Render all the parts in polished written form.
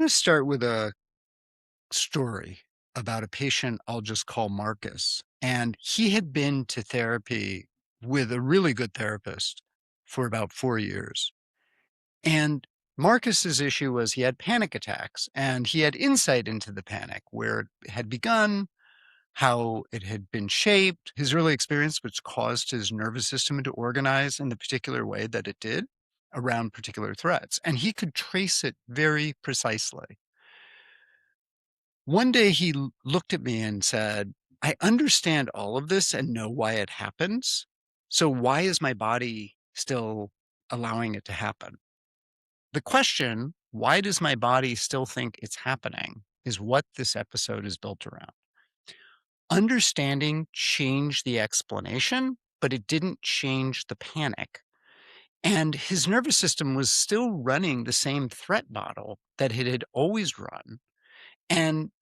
I'm going to start with a story about a patient I'll just call Marcus. And he had been to therapy with a really good therapist for about 4 years. And Marcus's issue was he had panic attacks and he had insight into the panic, where it had begun, how it had been shaped, his early experience, which caused his nervous system to organize in the particular way that it did around particular threats. And he could trace it very precisely. One day he looked at me and said, I understand all of this and know why it happens. So why is my body still allowing it to happen? The question, why does my body still think it's happening, is what this episode is built around. Understanding changed the explanation, but it didn't change the panic. And his nervous system was still running the same threat model that it had always run. And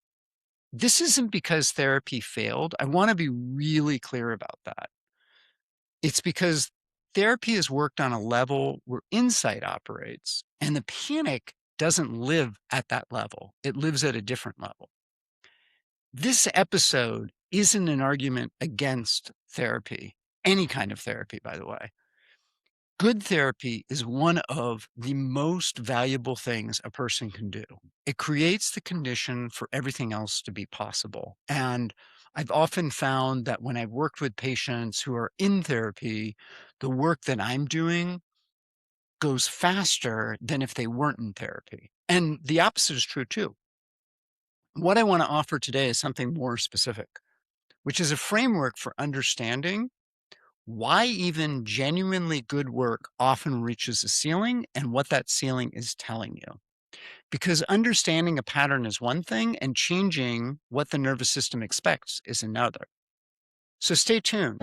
this isn't because therapy failed. I want to be really clear about that. It's because therapy has worked on a level where insight operates, and the panic doesn't live at that level. It lives at a different level. This episode isn't an argument against therapy, any kind of therapy, by the way. Good therapy is one of the most valuable things a person can do. It creates the condition for everything else to be possible. And I've often found that when I've worked with patients who are in therapy, the work that I'm doing goes faster than if they weren't in therapy. And the opposite is true too. What I want to offer today is something more specific, which is a framework for understanding why even genuinely good work often reaches a ceiling and what that ceiling is telling you. Because understanding a pattern is one thing and changing what the nervous system expects is another. So stay tuned.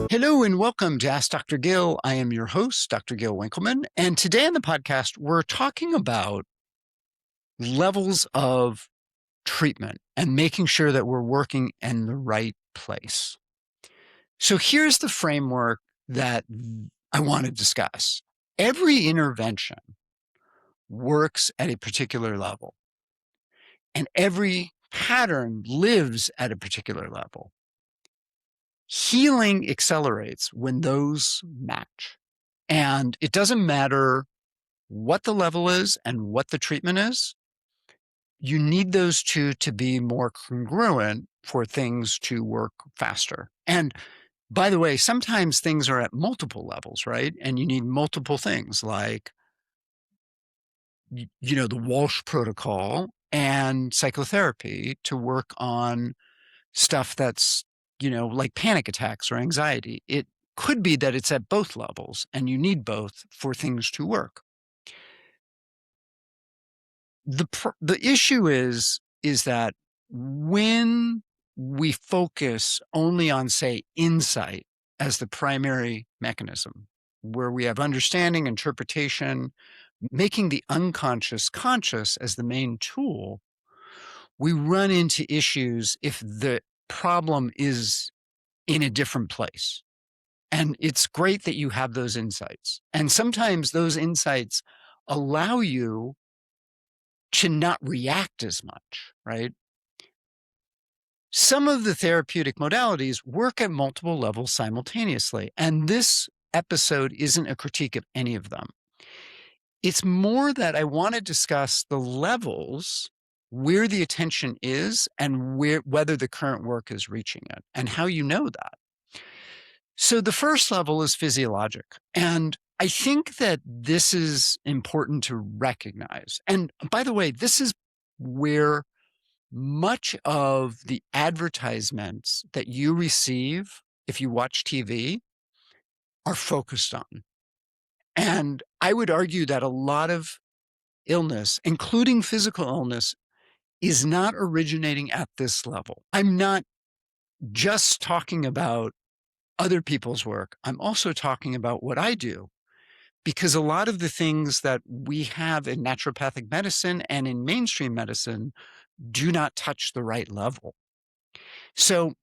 Hello and welcome to Ask Dr. Gil. I am your host, Dr. Gil Winkleman. And today on the podcast, we're talking about levels of treatment and making sure that we're working in the right place. So here's the framework that I want to discuss. Every intervention works at a particular level, and every pattern lives at a particular level. Healing accelerates when those match. And it doesn't matter what the level is and what the treatment is. You need those two to be more congruent for things to work faster. And by the way, sometimes things are at multiple levels, right? And you need multiple things like, the Walsh protocol and psychotherapy to work on stuff that's, like panic attacks or anxiety. It could be that it's at both levels and you need both for things to work. The issue is that when we focus only on, say, insight as the primary mechanism, where we have understanding, interpretation, making the unconscious conscious as the main tool, we run into issues if the problem is in a different place. And it's great that you have those insights. And sometimes those insights allow you to not react as much, right? Some of the therapeutic modalities work at multiple levels simultaneously. And this episode isn't a critique of any of them. It's more that I want to discuss the levels where the attention is and whether the current work is reaching it and how you know that. So the first level is physiologic. And I think that this is important to recognize. And by the way, this is where much of the advertisements that you receive if you watch TV are focused on. And I would argue that a lot of illness, including physical illness, is not originating at this level. I'm not just talking about other people's work. I'm also talking about what I do, because a lot of the things that we have in naturopathic medicine and in mainstream medicine do not touch the right level. So,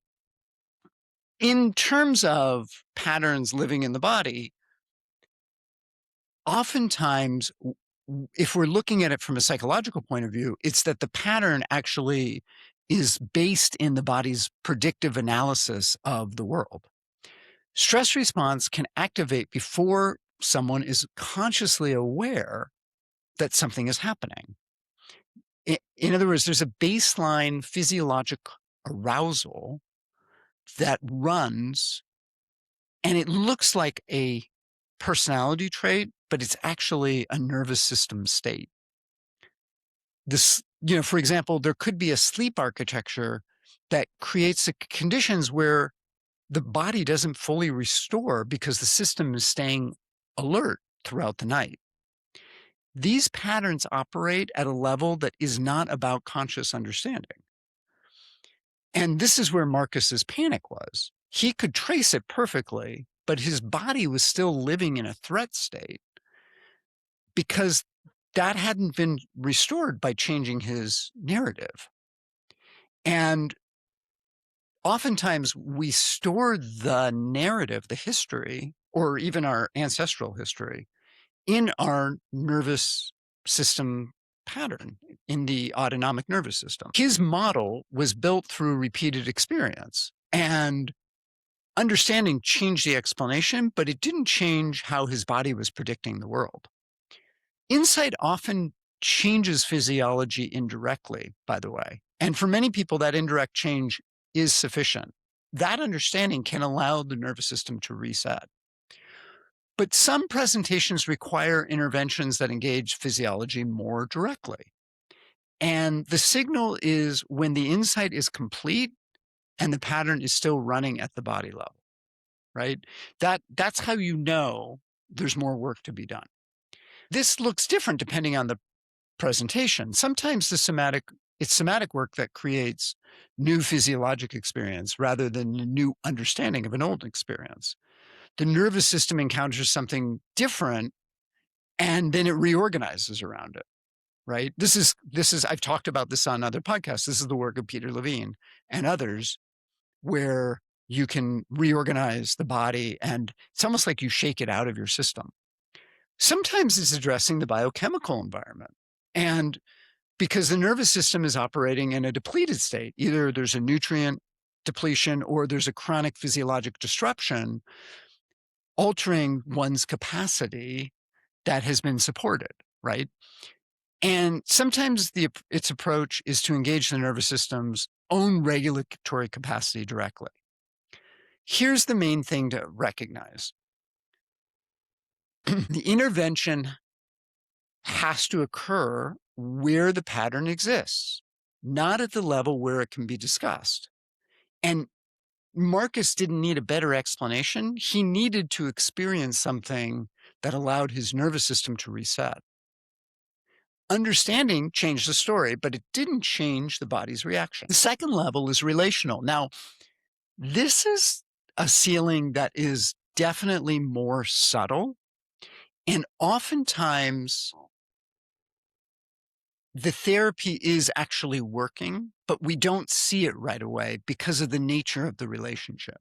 in terms of patterns living in the body, oftentimes, if we're looking at it from a psychological point of view, it's that the pattern actually is based in the body's predictive analysis of the world. Stress response can activate before someone is consciously aware that something is happening. In other words, there's a baseline physiologic arousal that runs, and it looks like a personality trait, but it's actually a nervous system state. For example, there could be a sleep architecture that creates the conditions where the body doesn't fully restore because the system is staying alert throughout the night. These patterns operate at a level that is not about conscious understanding. And this is where Marcus's panic was. He could trace it perfectly, but his body was still living in a threat state because that hadn't been restored by changing his narrative. And oftentimes we store the narrative, the history, or even our ancestral history in our nervous system pattern, in the autonomic nervous system. His model was built through repeated experience, and understanding changed the explanation, but it didn't change how his body was predicting the world. Insight often changes physiology indirectly, by the way. And for many people, that indirect change is sufficient. That understanding can allow the nervous system to reset. But some presentations require interventions that engage physiology more directly. And the signal is when the insight is complete and the pattern is still running at the body level, right? That's how you know there's more work to be done. This looks different depending on the presentation. Sometimes it's somatic work that creates new physiologic experience rather than a new understanding of an old experience. The nervous system encounters something different and then it reorganizes around it, right? This is I've talked about this on other podcasts. This is the work of Peter Levine and others, where you can reorganize the body and it's almost like you shake it out of your system. Sometimes it's addressing the biochemical environment. And because the nervous system is operating in a depleted state, either there's a nutrient depletion or there's a chronic physiologic disruption altering one's capacity that has been supported, right? And sometimes its approach is to engage the nervous system's own regulatory capacity directly. Here's the main thing to recognize. The intervention has to occur where the pattern exists, not at the level where it can be discussed. And Marcus didn't need a better explanation. He needed to experience something that allowed his nervous system to reset. Understanding changed the story, but it didn't change the body's reaction. The second level is relational. Now, this is a ceiling that is definitely more subtle, and oftentimes the therapy is actually working, but we don't see it right away because of the nature of the relationship.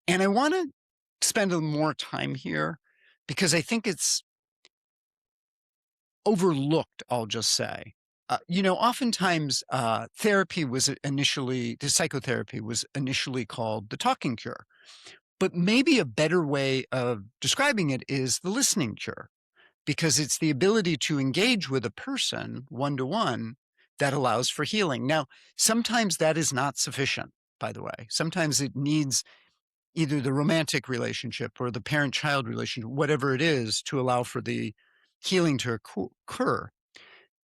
And I want to spend a little more time here because I think it's overlooked, I'll just say. Oftentimes the psychotherapy was initially called the talking cure, but maybe a better way of describing it is the listening cure, because it's the ability to engage with a person one-to-one that allows for healing. Now, sometimes that is not sufficient, by the way. Sometimes it needs either the romantic relationship or the parent-child relationship, whatever it is, to allow for the healing to occur.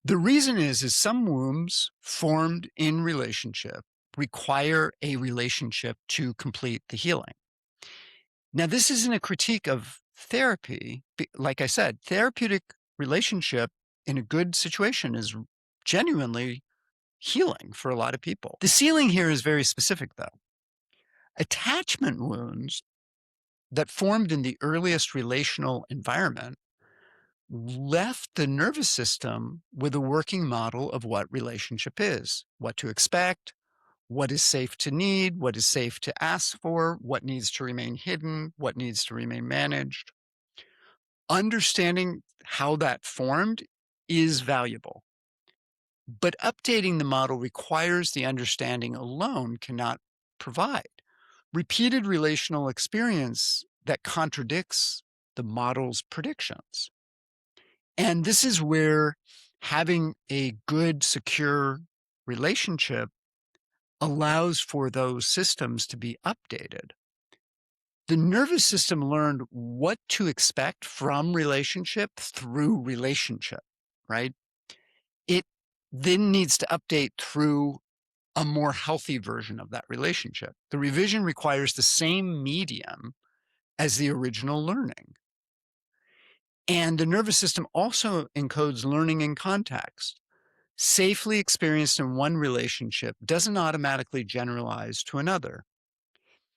The reason is some wounds formed in relationship require a relationship to complete the healing. Now, this isn't a critique of therapy. Like I said, therapeutic relationship in a good situation is genuinely healing for a lot of people. The ceiling here is very specific, though. Attachment wounds that formed in the earliest relational environment left the nervous system with a working model of what relationship is, what to expect, what is safe to need, what is safe to ask for, what needs to remain hidden, what needs to remain managed. Understanding how that formed is valuable, but updating the model requires the understanding alone cannot provide. Repeated relational experience that contradicts the model's predictions. And this is where having a good, secure relationship allows for those systems to be updated. The nervous system learned what to expect from relationship through relationship, right? It then needs to update through a more healthy version of that relationship. The revision requires the same medium as the original learning. And the nervous system also encodes learning in context. Safely experienced in one relationship doesn't automatically generalize to another.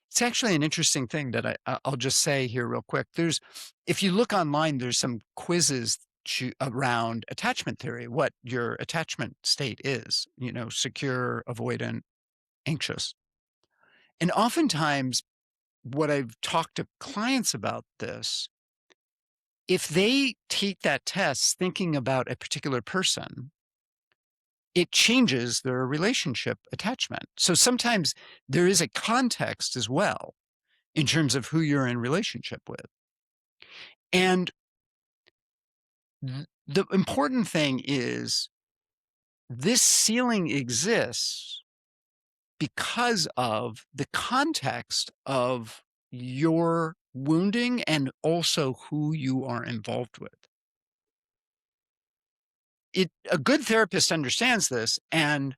It's actually an interesting thing that I'll just say here real quick. If you look online, there's some quizzes around attachment theory, what your attachment state is, secure, avoidant, anxious. And oftentimes, what I've talked to clients about this, if they take that test thinking about a particular person, it changes their relationship attachment. So sometimes there is a context as well in terms of who you're in relationship with. And the important thing is this ceiling exists because of the context of your wounding and also who you are involved with. A good therapist understands this, and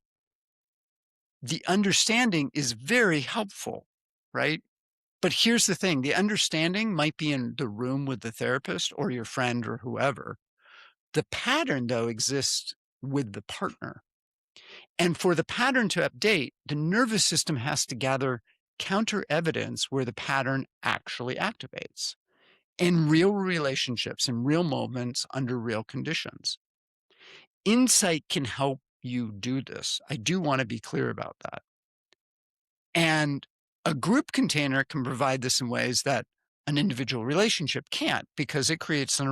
the understanding is very helpful, right? But here's the thing, the understanding might be in the room with the therapist or your friend or whoever. The pattern, though, exists with the partner. And for the pattern to update, the nervous system has to gather counter evidence where the pattern actually activates in real relationships, in real moments, under real conditions. Insight can help you do this. I do want to be clear about that. And a group container can provide this in ways that an individual relationship can't, because it creates an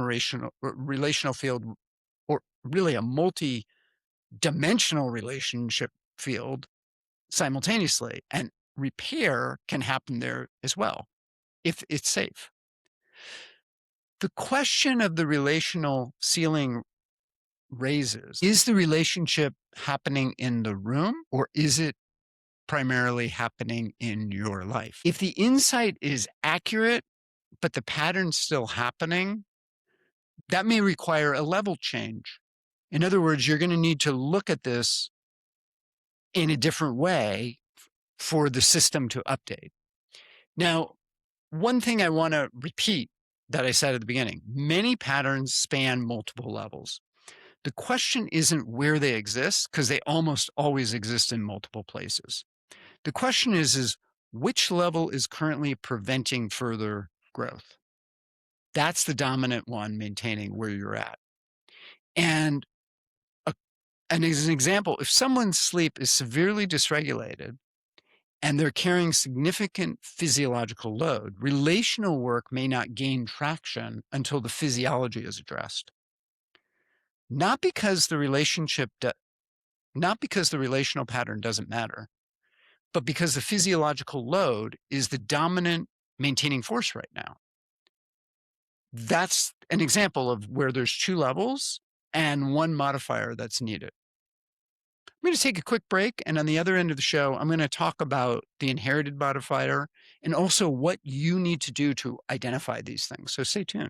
relational field, or really a multi-dimensional relationship field simultaneously. And repair can happen there as well, if it's safe. The question of the relational ceiling raises, is the relationship happening in the room, or is it primarily happening in your life? If the insight is accurate, but the pattern's still happening, that may require a level change. In other words, you're going to need to look at this in a different way for the system to update. Now, one thing I want to repeat that I said at the beginning, many patterns span multiple levels. The question isn't where they exist, because they almost always exist in multiple places. The question is which level is currently preventing further growth? That's the dominant one maintaining where you're at. And as an example, if someone's sleep is severely dysregulated and they're carrying significant physiological load, relational work may not gain traction until the physiology is addressed. Not because the relational pattern doesn't matter, but because the physiological load is the dominant maintaining force right now. That's an example of where there's two levels and one modifier that's needed. I'm going to take a quick break, and on the other end of the show, I'm going to talk about the inherited modifier and also what you need to do to identify these things. So stay tuned.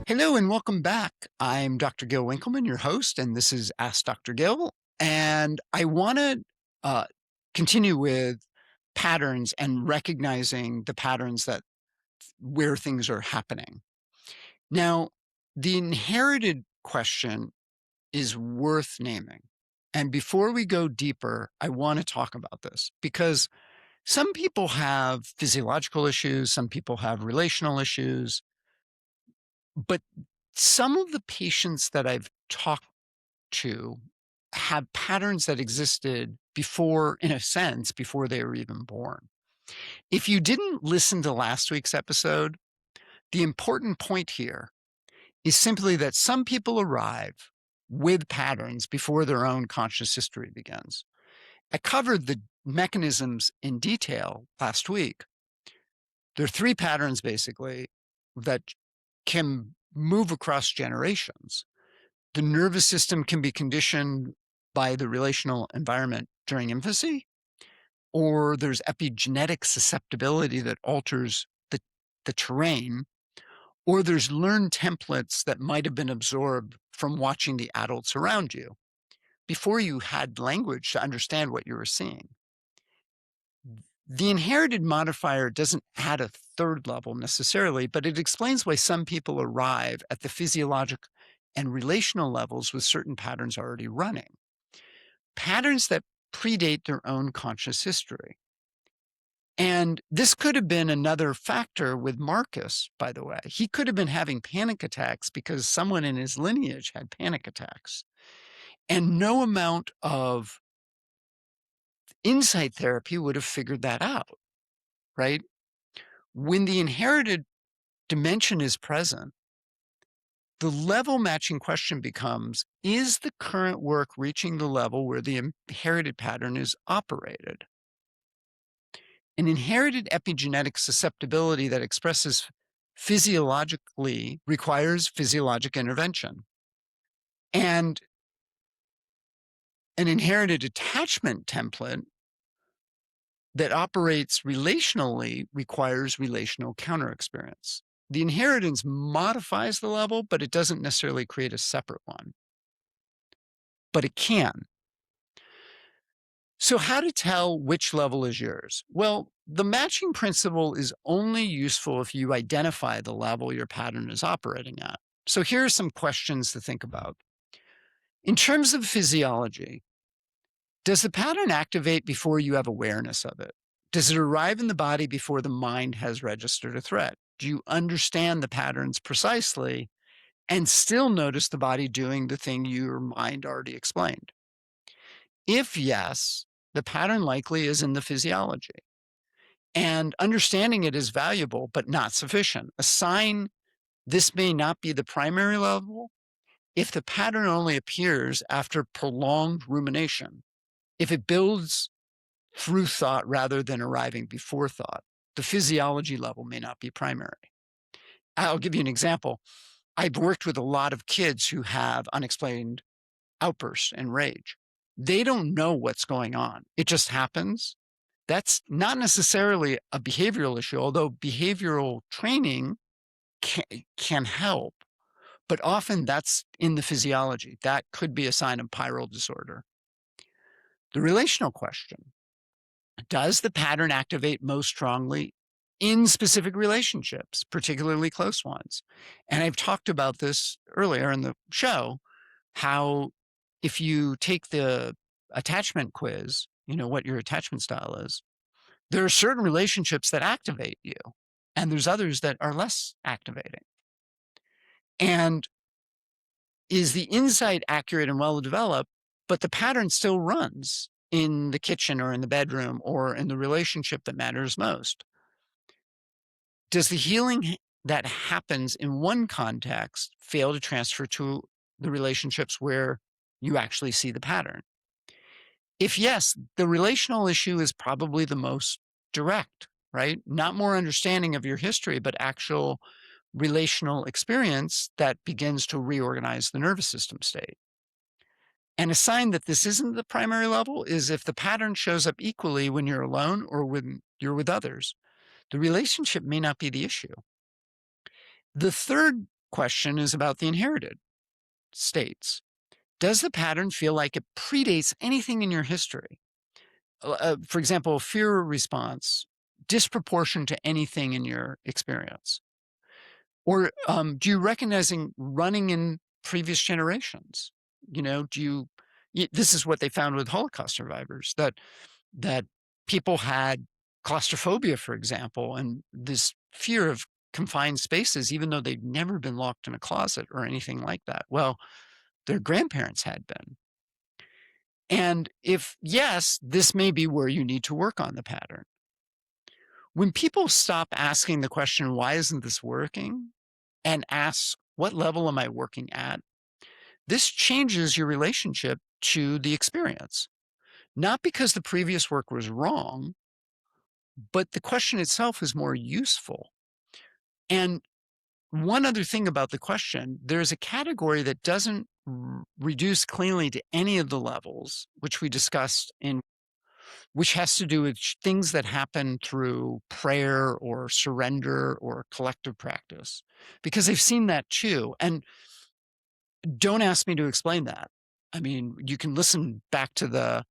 Hello and welcome back. I'm Dr. Gil Winkleman, your host, and this is Ask Dr. Gil. And I want to uh, continue with patterns and recognizing the patterns that where things are happening. Now, the inherited question is worth naming. And before we go deeper, I want to talk about this because some people have physiological issues, some people have relational issues, but some of the patients that I've talked to have patterns that existed before, in a sense, before they were even born. If you didn't listen to last week's episode, the important point here is simply that some people arrive with patterns before their own conscious history begins. I covered the mechanisms in detail last week. There are three patterns basically that can move across generations. The nervous system can be conditioned by the relational environment during infancy, or there's epigenetic susceptibility that alters the terrain, or there's learned templates that might have been absorbed from watching the adults around you before you had language to understand what you were seeing. The inherited modifier doesn't add a third level necessarily, but it explains why some people arrive at the physiologic and relational levels with certain patterns already running, patterns that predate their own conscious history. And this could have been another factor with Marcus, by the way. He could have been having panic attacks because someone in his lineage had panic attacks. And no amount of insight therapy would have figured that out, right? When the inherited dimension is present, the level matching question becomes, is the current work reaching the level where the inherited pattern is operated? An inherited epigenetic susceptibility that expresses physiologically requires physiologic intervention. And an inherited attachment template that operates relationally requires relational counter experience. The inheritance modifies the level, but it doesn't necessarily create a separate one. But it can. So how to tell which level is yours? Well, the matching principle is only useful if you identify the level your pattern is operating at. So here are some questions to think about. In terms of physiology, does the pattern activate before you have awareness of it? Does it arrive in the body before the mind has registered a threat? Do you understand the patterns precisely and still notice the body doing the thing your mind already explained? If yes, the pattern likely is in the physiology. And understanding it is valuable, but not sufficient. A sign this may not be the primary level if the pattern only appears after prolonged rumination, if it builds through thought rather than arriving before thought, the physiology level may not be primary. I'll give you an example. I've worked with a lot of kids who have unexplained outbursts and rage. They don't know what's going on. It just happens. That's not necessarily a behavioral issue, although behavioral training can help, but often that's in the physiology. That could be a sign of pyral disorder. The relational question, does the pattern activate most strongly in specific relationships, particularly close ones? And I've talked about this earlier in the show, how if you take the attachment quiz, you know what your attachment style is, there are certain relationships that activate you, and there's others that are less activating. And is the insight accurate and well developed, but the pattern still runs in the kitchen or in the bedroom or in the relationship that matters most? Does the healing that happens in one context fail to transfer to the relationships where you actually see the pattern? If yes, the relational issue is probably the most direct, right? Not more understanding of your history, but actual relational experience that begins to reorganize the nervous system state. And a sign that this isn't the primary level is if the pattern shows up equally when you're alone or when you're with others. The relationship may not be the issue. The third question is about the inherited states. Does the pattern feel like it predates anything in your history? For example, fear response disproportionate to anything in your experience? Or do you recognizing running in previous generations? Do this is what they found with Holocaust survivors, that people had claustrophobia, for example, and this fear of confined spaces, even though they'd never been locked in a closet or anything like that. Well, their grandparents had been. And if yes, this may be where you need to work on the pattern. When people stop asking the question, why isn't this working? And ask, what level am I working at? This changes your relationship to the experience. Not because the previous work was wrong, but the question itself is more useful. And one other thing about the question, there's a category that doesn't reduce cleanly to any of the levels, which we discussed in which has to do with things that happen through prayer or surrender or collective practice, because they've seen that too. And don't ask me to explain that. I mean, you can listen back to the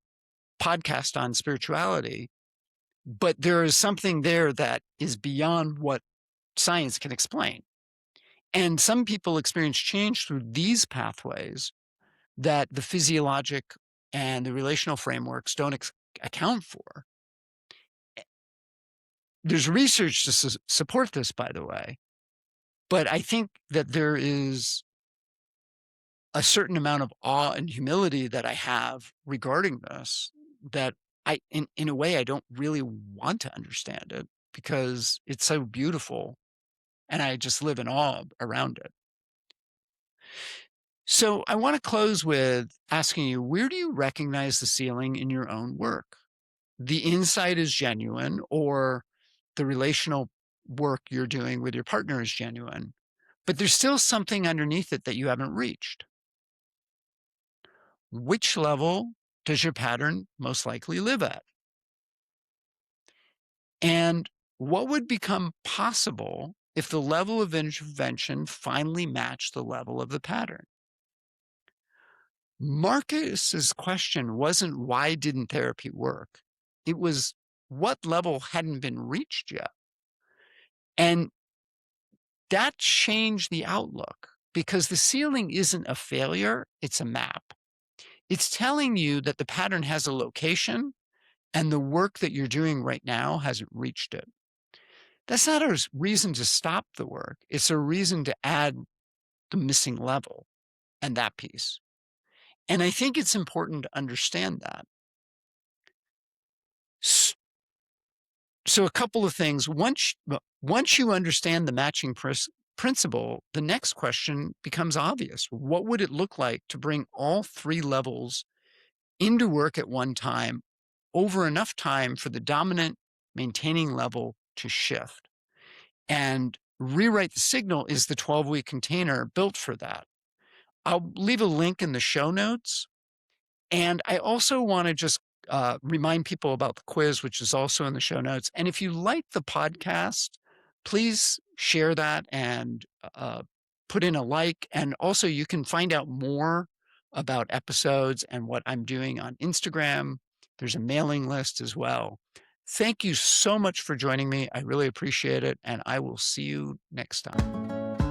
podcast on spirituality, but there is something there that is beyond what science can explain. And some people experience change through these pathways that the physiologic and the relational frameworks don't account for. There's research to support this, by the way, but I think that there is a certain amount of awe and humility that I have regarding this, that in a way, I don't really want to understand it because it's so beautiful and I just live in awe around it. So I want to close with asking you, where do you recognize the ceiling in your own work? The insight is genuine, or the relational work you're doing with your partner is genuine, but there's still something underneath it that you haven't reached. Which level does your pattern most likely live at? And what would become possible if the level of intervention finally matched the level of the pattern? Marcus's question wasn't, why didn't therapy work? It was, what level hadn't been reached yet? And that changed the outlook, because the ceiling isn't a failure, it's a map. It's telling you that the pattern has a location and the work that you're doing right now hasn't reached it. That's not a reason to stop the work. It's a reason to add the missing level and that piece. And I think it's important to understand that. So a couple of things. Once you understand the matching principle, the next question becomes obvious. What would it look like to bring all three levels into work at one time over enough time for the dominant maintaining level to shift? And rewrite the signal is the 12-week container built for that. I'll leave a link in the show notes. And I also want to just remind people about the quiz, which is also in the show notes. And if you like the podcast, please share that and put in a like. And also, you can find out more about episodes and what I'm doing on Instagram. There's a mailing list as well. Thank you so much for joining me. I really appreciate it. And I will see you next time.